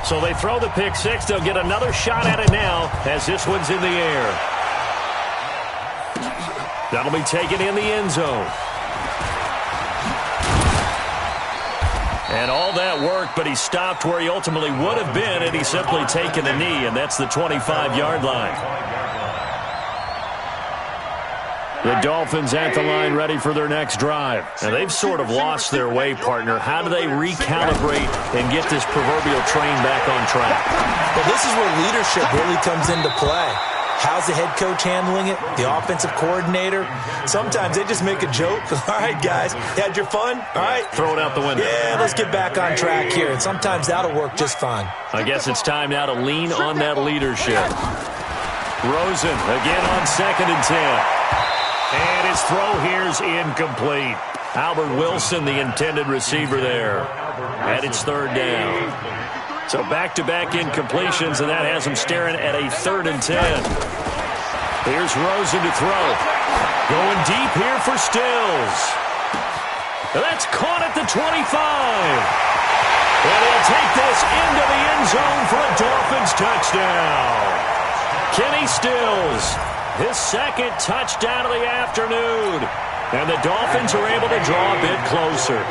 So they throw the pick six. They'll get another shot at it now as this one's in the air. That'll be taken in the end zone. And all that worked, but he stopped where he ultimately would have been, and he's simply taken a knee, and that's the 25-yard line. The Dolphins at the line ready for their next drive. Now, they've sort of lost their way, partner. How do they recalibrate and get this proverbial train back on track? Well, this is where leadership really comes into play. How's the head coach handling it? The offensive coordinator? Sometimes they just make a joke. All right, guys, you had your fun? All right. Throw it out the window. Yeah, let's get back on track here. And sometimes that'll work just fine. I guess it's time now to lean on that leadership. Rosen again on 2nd and 10. And his throw here's incomplete. Albert Wilson, the intended receiver there. And it's 3rd down. So back-to-back incompletions, and that has him staring at a 3rd and 10. Here's Rosen to throw. Going deep here for Stills. That's caught at the 25. And he'll take this into the end zone for a Dolphins touchdown. Kenny Stills, his 2nd touchdown of the afternoon. And the Dolphins are able to draw a bit closer.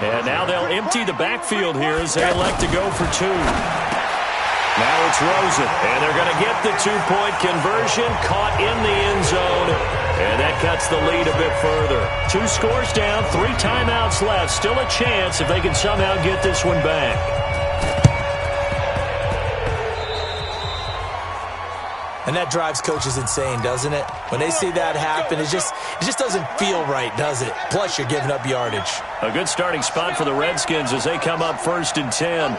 And now they'll empty the backfield here as they elect to go for 2. Now it's Rosen, and they're going to get the 2-point conversion, caught in the end zone, and that cuts the lead a bit further. 2 scores down, 3 timeouts left. Still a chance if they can somehow get this one back. And that drives coaches insane, doesn't it? When they see that happen, it just doesn't feel right, does it? Plus, you're giving up yardage. A good starting spot for the Redskins as they come up 1st and 10.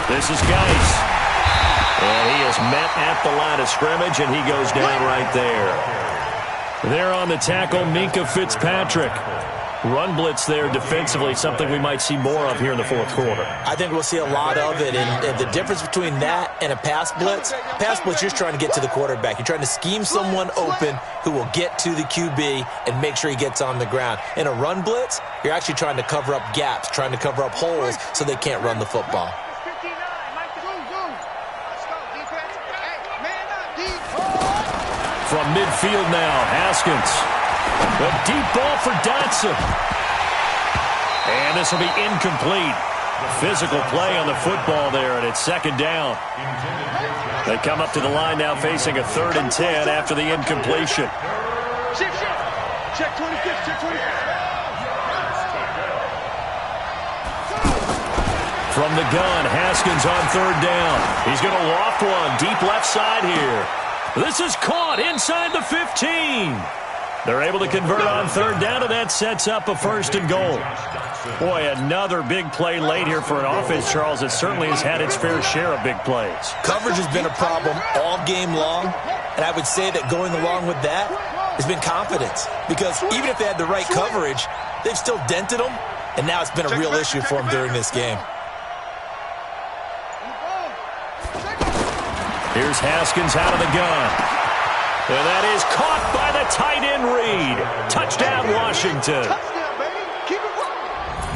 This is Geis. And he is met at the line of scrimmage, and he goes down right there. There on the tackle, Minkah Fitzpatrick. Run blitz there defensively, something we might see more of here in the 4th quarter. I think we'll see a lot of it, and the difference between that and a pass blitz, you're just trying to get to the quarterback. You're trying to scheme someone open who will get to the QB and make sure he gets on the ground. In a run blitz, you're actually trying to cover up gaps, trying to cover up holes so they can't run the football. From midfield now, Haskins. A deep ball for Dotson. And this will be incomplete. Physical play on the football there, and it's 2nd down. They come up to the line now facing a 3rd and 10 after the incompletion. Check 26, check 26. From the gun, Haskins on 3rd down. He's going to loft one deep left side here. This is caught inside the 15. They're able to convert on 3rd down, and that sets up a 1st and goal. Boy, another big play late here for an offense, Charles, that certainly has had its fair share of big plays. Coverage has been a problem all game long, and I would say that going along with that has been confidence. Because even if they had the right coverage, they've still dented them, and now it's been a real issue for them during this game. Here's Haskins out of the gun. And that is caught by the tight end Reed. Touchdown, Washington.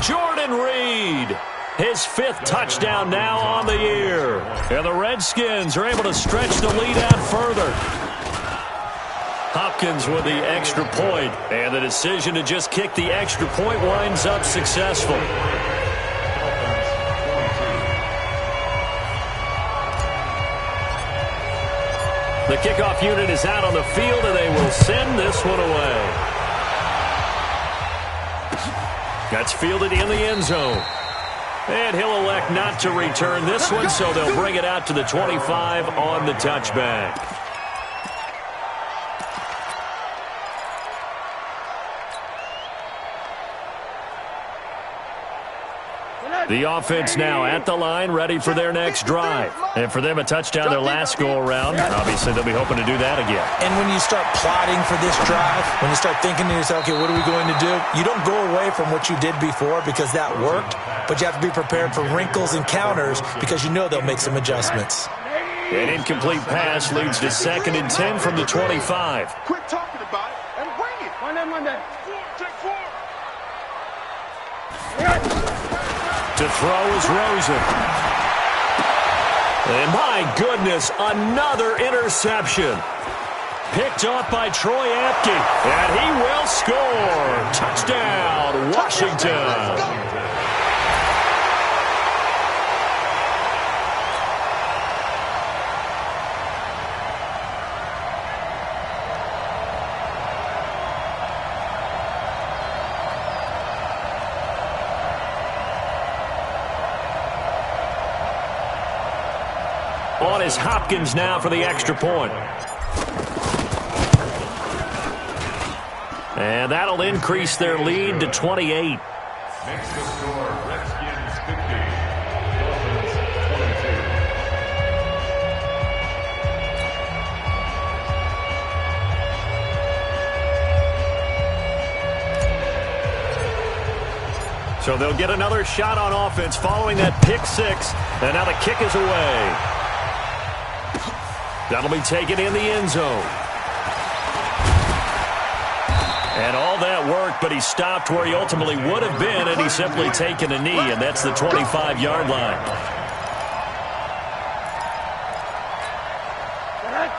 Jordan Reed, his 5th touchdown now on the year. And the Redskins are able to stretch the lead out further. Hopkins with the extra point, and the decision to just kick the extra point winds up successful. The kickoff unit is out on the field, and they will send this one away. That's fielded in the end zone. And he'll elect not to return this one, so they'll bring it out to the 25 on the touchback. The offense now at the line, ready for their next drive. And for them, a touchdown their last go-around. Obviously, they'll be hoping to do that again. And when you start plotting for this drive, when you start thinking to yourself, okay, what are we going to do? You don't go away from what you did before because that worked, but you have to be prepared for wrinkles and counters because you know they'll make some adjustments. An incomplete pass leads to 2nd and 10 from the 25. Quit talking about it and bring it. Run that. Check 4. To throw is Rosen. And my goodness, another interception. Picked off by Troy Apke, and he will score. Touchdown, Washington. On is Hopkins now for the extra point. And that'll increase their lead to 28. Next to score, Redskins 50, Dolphins 22. So they'll get another shot on offense following that pick six. And now the kick is away. That'll be taken in the end zone. And all that work, but he stopped where he ultimately would have been, and he's simply taken a knee, and that's the 25-yard line.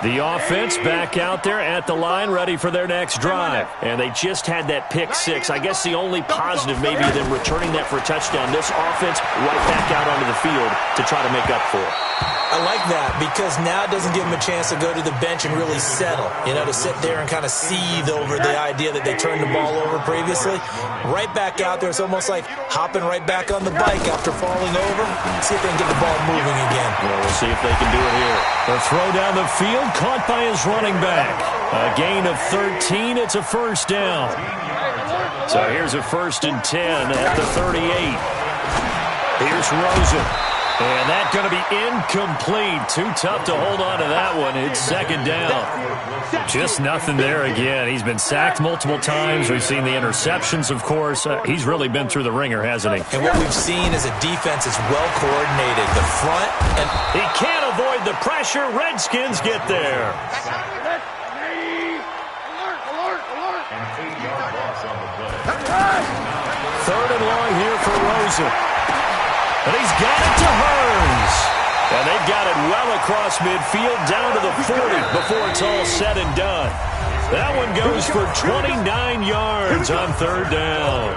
The offense back out there at the line, ready for their next drive. And they just had that pick six. I guess the only positive maybe them returning that for a touchdown. This offense right back out onto the field to try to make up for it. I like that because now it doesn't give him a chance to go to the bench and really settle, to sit there and kind of seethe over the idea that they turned the ball over previously. Right back out there, it's almost like hopping right back on the bike after falling over. See if they can get the ball moving again. Well, we'll see if they can do it here. The throw down the field, caught by his running back. A gain of 13, it's a first down. So here's a 1st and 10 at the 38. Here's Rosen. And that's going to be incomplete. Too tough to hold on to that one. It's 2nd down. Just nothing there again. He's been sacked multiple times. We've seen the interceptions, of course. He's really been through the ringer, hasn't he? And what we've seen is a defense that's well coordinated. The front and he can't avoid the pressure. Redskins get there. Third and long here for Rosen. And he's got it to Hearns. And they've got it well across midfield down to the 40 before it's all said and done. That one goes for 29 yards on 3rd down.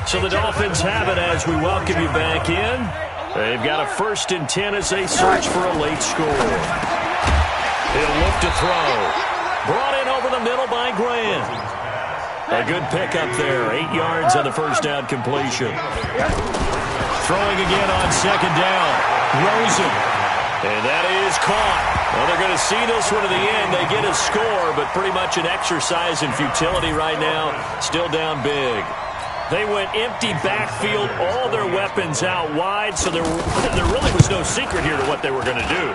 So the Dolphins have it as we welcome you back in. They've got a 1st and 10 as they search for a late score. He'll look to throw. Brought in over the middle by Graham. A good pickup there. 8 yards on the 1st down completion. Throwing again on 2nd down. Rosen. And that is caught. Well, they're going to see this one to the end. They get a score, but pretty much an exercise in futility right now. Still down big. They went empty backfield, all their weapons out wide, so there really was no secret here to what they were going to do.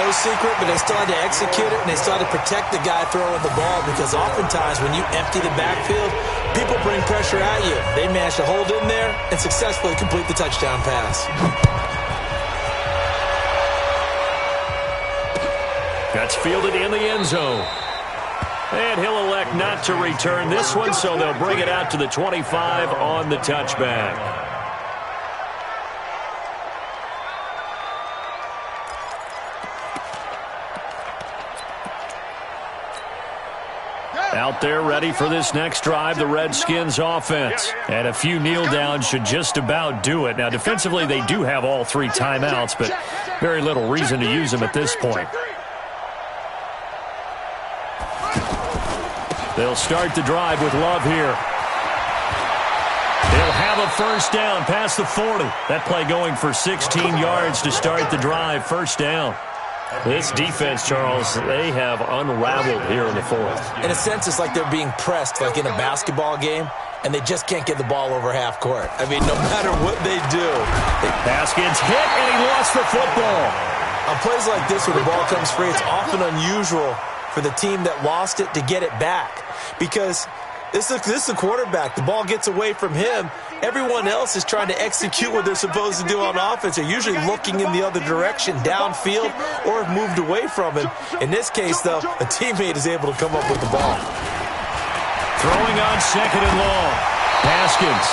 No secret, but they still had to execute it, and they still had to protect the guy throwing the ball because oftentimes when you empty the backfield, people bring pressure at you. They managed to hold in there and successfully complete the touchdown pass. That's fielded in the end zone. And he'll elect not to return this one, so they'll bring it out to the 25 on the touchback. Out there ready for this next drive, the Redskins offense. And a few kneel downs should just about do it. Now, defensively, they do have all 3 timeouts, but very little reason to use them at this point. They'll start the drive with Love here. They'll have a 1st down past the 40. That play going for 16 yards to start the drive. 1st down. This defense, Charles, they have unraveled here in the 4th. In a sense, it's like they're being pressed like in a basketball game, and they just can't get the ball over half court. I mean, no matter what they do. Haskins hit, and he lost the football. On plays like this where the ball comes free, it's often unusual for the team that lost it to get it back because this is the quarterback. The ball gets away from him. Everyone else is trying to execute what they're supposed to do on offense. They're usually looking in the other direction, downfield, or have moved away from him. In this case, though, a teammate is able to come up with the ball. Throwing on 2nd and long. Haskins.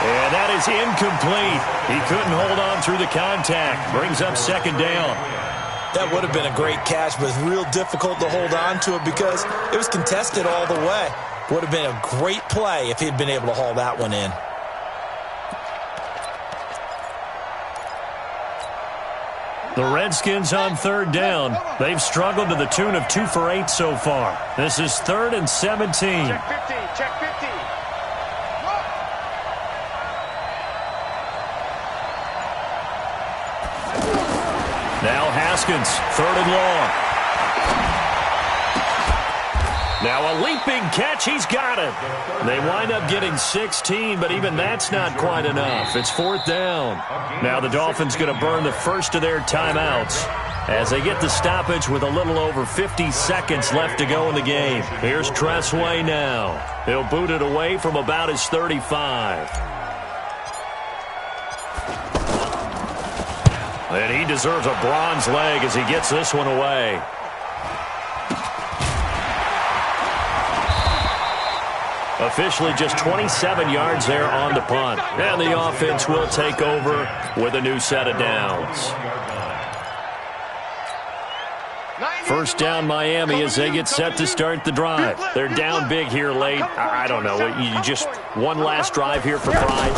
And that is incomplete. He couldn't hold on through the contact. Brings up second down. That would have been a great catch, but it's real difficult to hold on to it because it was contested all the way. Would have been a great play if he'd been able to haul that one in. The Redskins on third down. They've struggled to the tune of 2 for 8 so far. This is 3rd and 17. Check 50, check 50. Now Haskins, 3rd and long. Now a leaping catch, he's got it. They wind up getting 16, but even that's not quite enough. It's 4th down. Now the Dolphins going to burn the first of their timeouts as they get the stoppage with a little over 50 seconds left to go in the game. Here's Tressway now. He'll boot it away from about his 35. And he deserves a bronze leg as he gets this one away. Officially just 27 yards there on the punt. And the offense will take over with a new set of downs. First down Miami as they get set to start the drive. They're down big here late. I don't know. You just one last drive here for pride.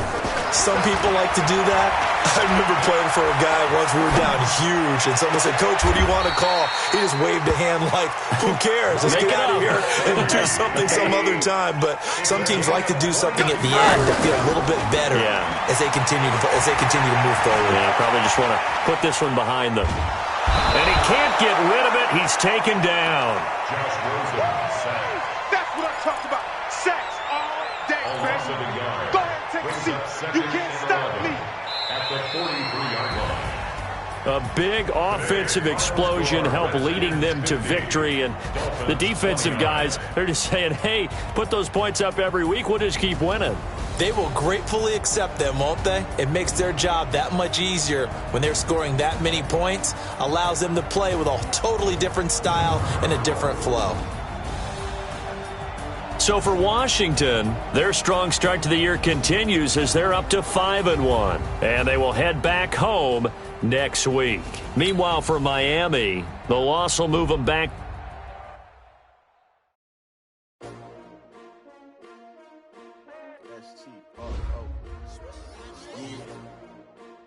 Some people like to do that. I remember playing for a guy once. We were down huge, and someone said, "Coach, what do you want to call?" He just waved a hand like, "Who cares? Let's get out of here and do something some other time." But some teams like to do something at the end to feel a little bit better as they continue to move forward. Yeah, probably just want to put this one behind them. And he can't get rid of it. He's taken down. Josh Rosen, sack. That's what I'm talking about. Sacks all day, Chris. Go ahead and take a seat. You can't stop me. At the 43-yard line. A big offensive explosion helped leading them to victory. And the defensive guys, they're just saying, hey, put those points up every week. We'll just keep winning. They will gratefully accept them, won't they? It makes their job that much easier when they're scoring that many points. Allows them to play with a totally different style and a different flow. So for Washington, their strong start to the year continues as they're up to 5-1. And they will head back home next week. Meanwhile, for Miami, the loss will move them back.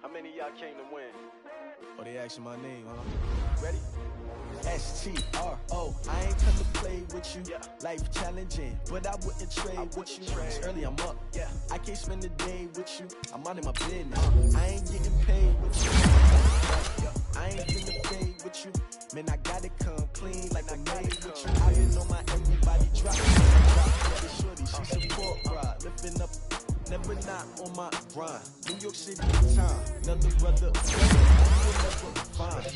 How many of y'all came to win? Oh, they asking my name, huh? Ready? S-T-R-O. I ain't come to play with you. Life challenging, but I wouldn't trade with you. It's early, I'm up. I can't spend the day with you. I'm minding my business. I ain't getting paid with you. I ain't finna play with you. Man, I gotta come clean like I made with you. I been on my everybody drop. Shorty, she support ride. Lifting up, never not on my grind. New York City time. Another brother, you will never find.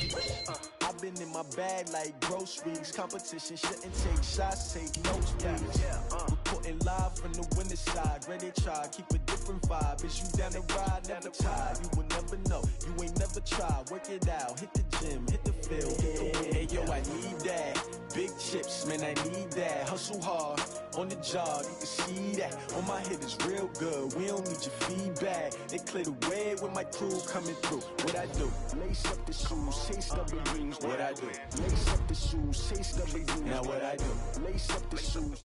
I've been in my bag like groceries. Competition shouldn't take shots, take notes, please. Reporting live from the winning side. Ready to try, keep a different vibe. Is you down the ride, never tired. You will never know, you ain't never tried. Work it out, hit the gym, hit the field, hit the win. Hey, yo, I need that. Big chips, man, I need that. Hustle hard, on the job, you can see that. On my head is real good, we don't need your feedback. They clear the way with my crew coming through. What I do? Lace up the shoes, chase the rings. What I do? Lace up the shoes, chase the rings. Now what I do? Lace up the shoes.